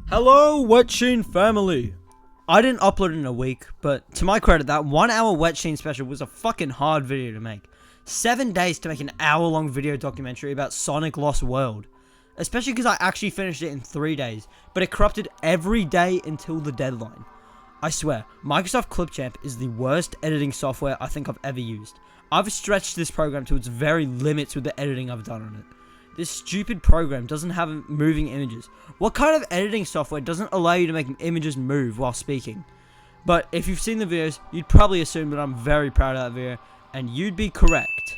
Hello, Wet Sheen family. I didn't upload in a week, but to my credit, that 1 hour Wet Sheen special was a fucking hard video to make. 7 days to make an hour-long video documentary about Sonic Lost World. Especially because I actually finished it in 3 days, but it corrupted every day until the deadline. I swear, Microsoft Clipchamp is the worst editing software I think I've ever used. I've stretched this program to its very limits with the editing I've done on it. This stupid program doesn't have moving images. What kind of editing software doesn't allow you to make images move while speaking? But if you've seen the videos, you'd probably assume that I'm very proud of that video, and you'd be correct.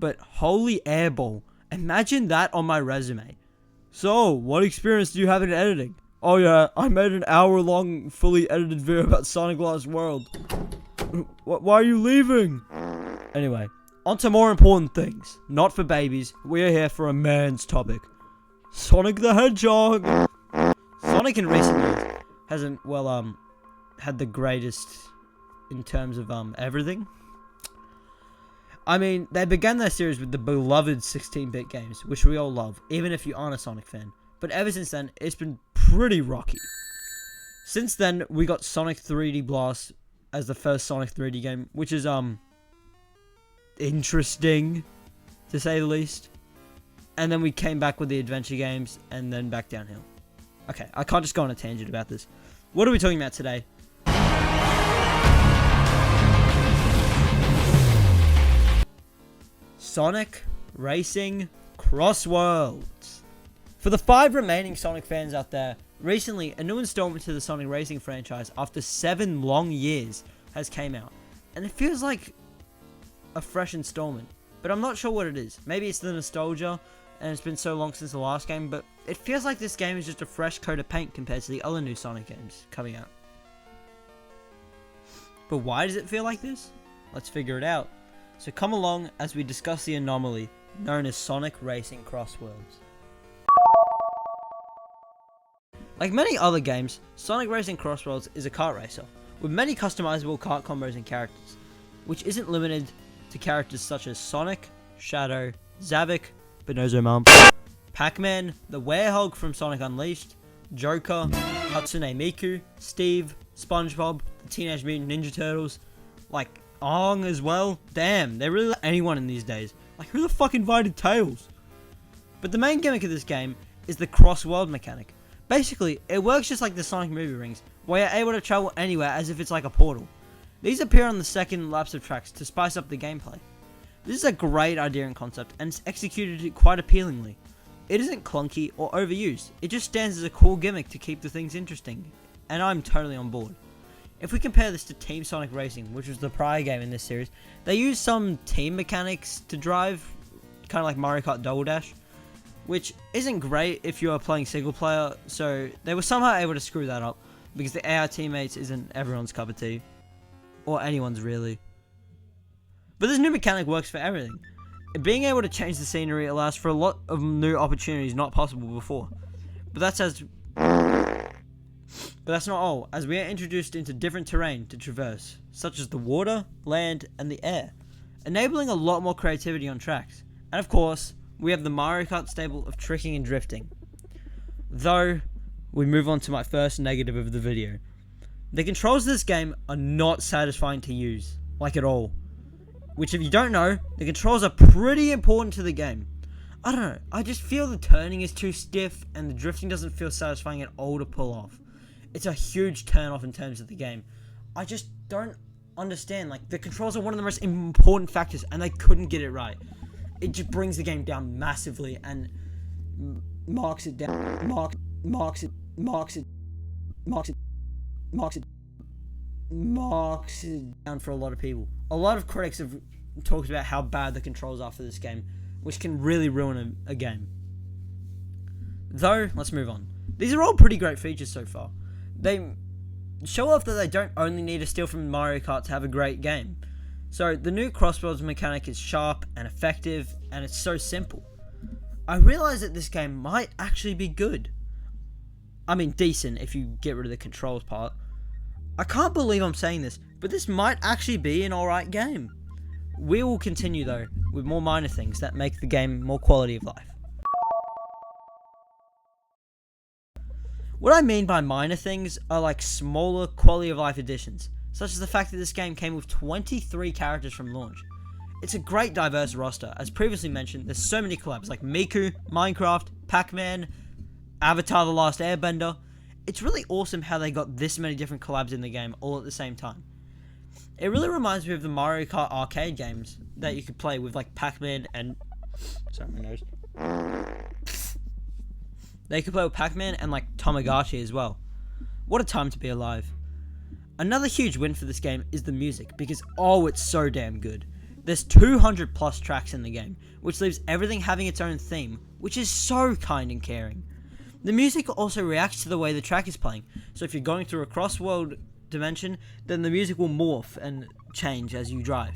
But holy airball, imagine that on my resume. So, what experience do you have in editing? Oh yeah, I made an hour-long, fully edited video about Sonic Lost World. Why are you leaving? Anyway, on to more important things. Not for babies, we are here for a man's topic. Sonic the Hedgehog! Sonic in recent years hasn't, had the greatest in terms of, everything. I mean, they began their series with the beloved 16-bit games, which we all love, even if you aren't a Sonic fan. But ever since then, it's been pretty rocky. Since then, we got Sonic 3D Blast as the first Sonic 3D game, which is, interesting, to say the least. And then we came back with the adventure games, and then back downhill. Okay, I can't just go on a tangent about this. What are we talking about today? Sonic Racing CrossWorlds. For the 5 remaining Sonic fans out there, recently a new installment to the Sonic Racing franchise after 7 long years has came out. And it feels like a fresh installment, but I'm not sure what it is. Maybe it's the nostalgia, and it's been so long since the last game, but it feels like this game is just a fresh coat of paint compared to the other new Sonic games coming out. But why does it feel like this? Let's figure it out. So come along as we discuss the anomaly known as Sonic Racing CrossWorlds. Like many other games, Sonic Racing CrossWorlds is a kart racer, with many customizable kart combos and characters, which isn't limited to characters such as Sonic, Shadow, Zavik, Bonozo Mom, Pac-Man, the Werehog from Sonic Unleashed, Joker, Hatsune Miku, Steve, SpongeBob, the Teenage Mutant Ninja Turtles, like Ong as well. Damn, they really let anyone in these days. Like, who the fuck invited Tails? But the main gimmick of this game is the cross-world mechanic. Basically, it works just like the Sonic movie rings, where you're able to travel anywhere as if it's like a portal. These appear on the second laps of tracks to spice up the gameplay. This is a great idea and concept, and it's executed quite appealingly. It isn't clunky or overused, it just stands as a cool gimmick to keep the things interesting, and I'm totally on board. If we compare this to Team Sonic Racing, which was the prior game in this series, they used some team mechanics to drive, kind of like Mario Kart Double Dash, which isn't great if you are playing single player, so they were somehow able to screw that up, because the AI teammates isn't everyone's cup of tea. Or anyone's really. But this new mechanic works for everything. Being able to change the scenery allows for a lot of new opportunities not possible before. But that's not all, as we are introduced into different terrain to traverse, such as the water, land, and the air, enabling a lot more creativity on tracks. And of course, we have the Mario Kart stable of tricking and drifting. Though, we move on to my first negative of the video. The controls of this game are not satisfying to use, like at all. Which, if you don't know, the controls are pretty important to the game. I don't know, I just feel the turning is too stiff and the drifting doesn't feel satisfying at all to pull off. It's a huge turn off in terms of the game. I just don't understand, like, the controls are one of the most important factors and they couldn't get it right. It just brings the game down massively and marks it down, marks it down for a lot of people. A lot of critics have talked about how bad the controls are for this game, which can really ruin a game. Though, let's move on. These are all pretty great features so far. They show off that they don't only need to steal from Mario Kart to have a great game. So, the new CrossWorlds mechanic is sharp and effective, and it's so simple. I realize that this game might actually be good. I mean, decent if you get rid of the controls part. I can't believe I'm saying this, but this might actually be an alright game. We will continue though, with more minor things that make the game more quality of life. What I mean by minor things are like smaller quality of life additions, such as the fact that this game came with 23 characters from launch. It's a great diverse roster. As previously mentioned, there's so many collabs like Miku, Minecraft, Pac-Man, Avatar: The Last Airbender. It's really awesome how they got this many different collabs in the game all at the same time. It really reminds me of the Mario Kart arcade games that you could play with like Pac-Man and... Sorry, my nose. They could play with Pac-Man and like Tamagotchi as well. What a time to be alive. Another huge win for this game is the music, because it's so damn good. There's 200 plus tracks in the game, which leaves everything having its own theme, which is so kind and caring. The music also reacts to the way the track is playing, so if you're going through a cross-world dimension, then the music will morph and change as you drive.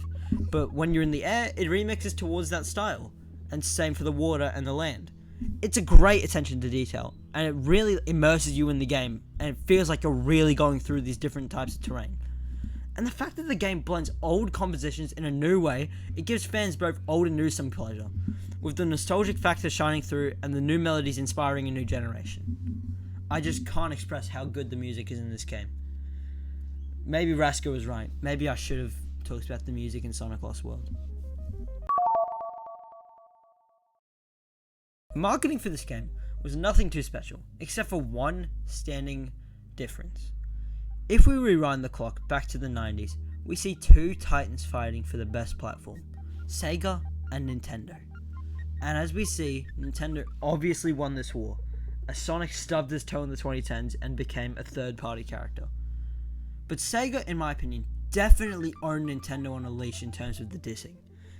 But when you're in the air, it remixes towards that style, and same for the water and the land. It's a great attention to detail, and it really immerses you in the game, and it feels like you're really going through these different types of terrain. And the fact that the game blends old compositions in a new way, it gives fans both old and new some pleasure, with the nostalgic factor shining through and the new melodies inspiring a new generation. I just can't express how good the music is in this game. Maybe Rasko was right. Maybe I should have talked about the music in Sonic Lost World. Marketing for this game was nothing too special, except for one standing difference. If we rewind the clock back to the 90s, we see two titans fighting for the best platform, Sega and Nintendo. And as we see, Nintendo obviously won this war, as Sonic stubbed his toe in the 2010s and became a third-party character. But Sega, in my opinion, definitely owned Nintendo on a leash in terms of the dissing.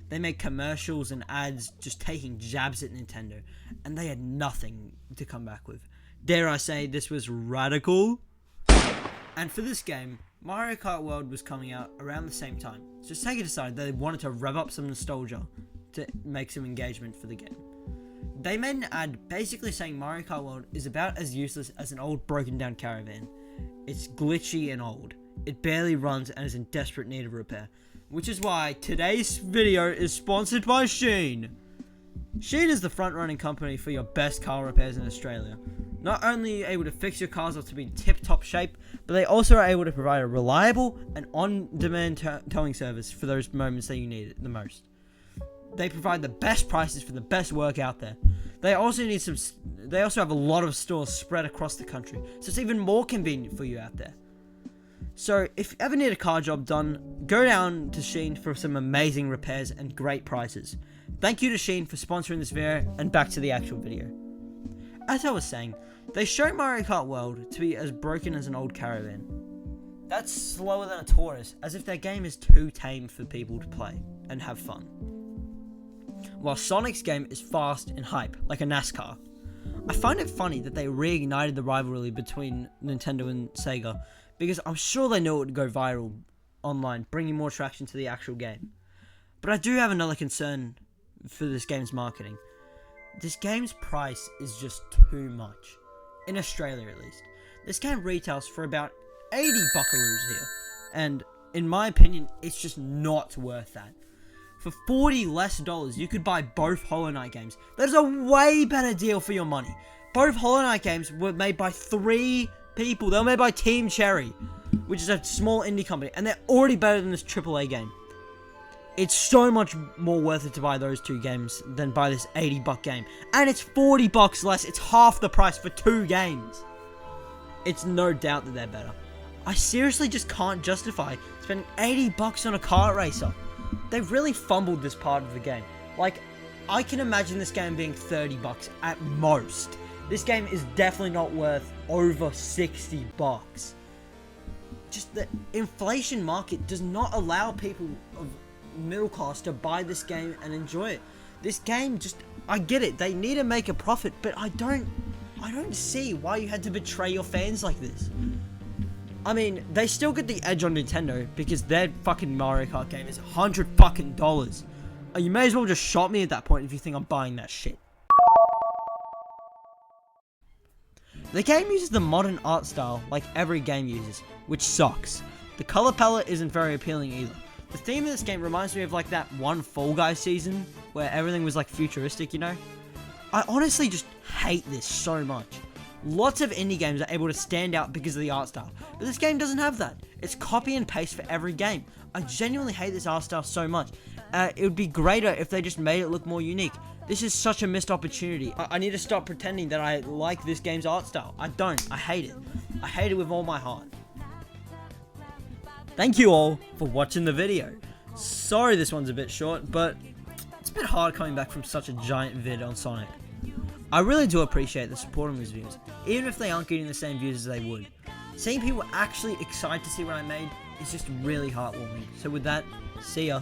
They made commercials and ads just taking jabs at Nintendo, and they had nothing to come back with. Dare I say this was radical? And for this game, Mario Kart World was coming out around the same time, so Sega decided that they wanted to rev up some nostalgia to make some engagement for the game. They made an ad basically saying Mario Kart World is about as useless as an old broken down caravan. It's glitchy and old. It barely runs and is in desperate need of repair. Which is why today's video is sponsored by Sheen. Sheen is the front-running company for your best car repairs in Australia. Not only are you able to fix your cars up to be in tip-top shape, but they also are able to provide a reliable and on-demand towing service for those moments that you need it the most. They provide the best prices for the best work out there. They also have a lot of stores spread across the country, so it's even more convenient for you out there. So, if you ever need a car job done, go down to Sheen for some amazing repairs and great prices. Thank you to Sheen for sponsoring this video, and back to the actual video. As I was saying, they show Mario Kart World to be as broken as an old caravan. That's slower than a tortoise, as if their game is too tame for people to play and have fun. While Sonic's game is fast and hype, like a NASCAR. I find it funny that they reignited the rivalry between Nintendo and Sega, because I'm sure they knew it would go viral online, bringing more traction to the actual game. But I do have another concern for this game's marketing. This game's price is just too much. In Australia at least. This game retails for about 80 buckaroos here. And in my opinion, it's just not worth that. For $40 less, you could buy both Hollow Knight games. That is a way better deal for your money. Both Hollow Knight games were made by 3 people. They were made by Team Cherry, which is a small indie company, and they're already better than this AAA game. It's so much more worth it to buy those 2 games than buy this $80 game. And it's $40 less. It's half the price for 2 games. It's no doubt that they're better. I seriously just can't justify spending $80 on a kart racer. They've really fumbled this part of the game. Like, I can imagine this game being $30 at most. This game is definitely not worth over $60. Just the inflation market does not allow people of middle class to buy this game and enjoy it. This game just, I get it, they need to make a profit, but I don't see why you had to betray your fans like this. I mean, they still get the edge on Nintendo because their fucking Mario Kart game is $100. You may as well just shot me at that point if you think I'm buying that shit. The game uses the modern art style like every game uses, which sucks. The color palette isn't very appealing either. The theme of this game reminds me of like that one Fall Guys season where everything was like futuristic, you know? I honestly just hate this so much. Lots of indie games are able to stand out because of the art style, but this game doesn't have that. It's copy and paste for every game. I genuinely hate this art style so much. It would be greater if they just made it look more unique. This is such a missed opportunity. I need to stop pretending that I like this game's art style. I don't. I hate it. I hate it with all my heart. Thank you all for watching the video. Sorry this one's a bit short, but it's a bit hard coming back from such a giant vid on Sonic. I really do appreciate the support on these videos, even if they aren't getting the same views as they would. Seeing people actually excited to see what I made is just really heartwarming. So with that, see ya.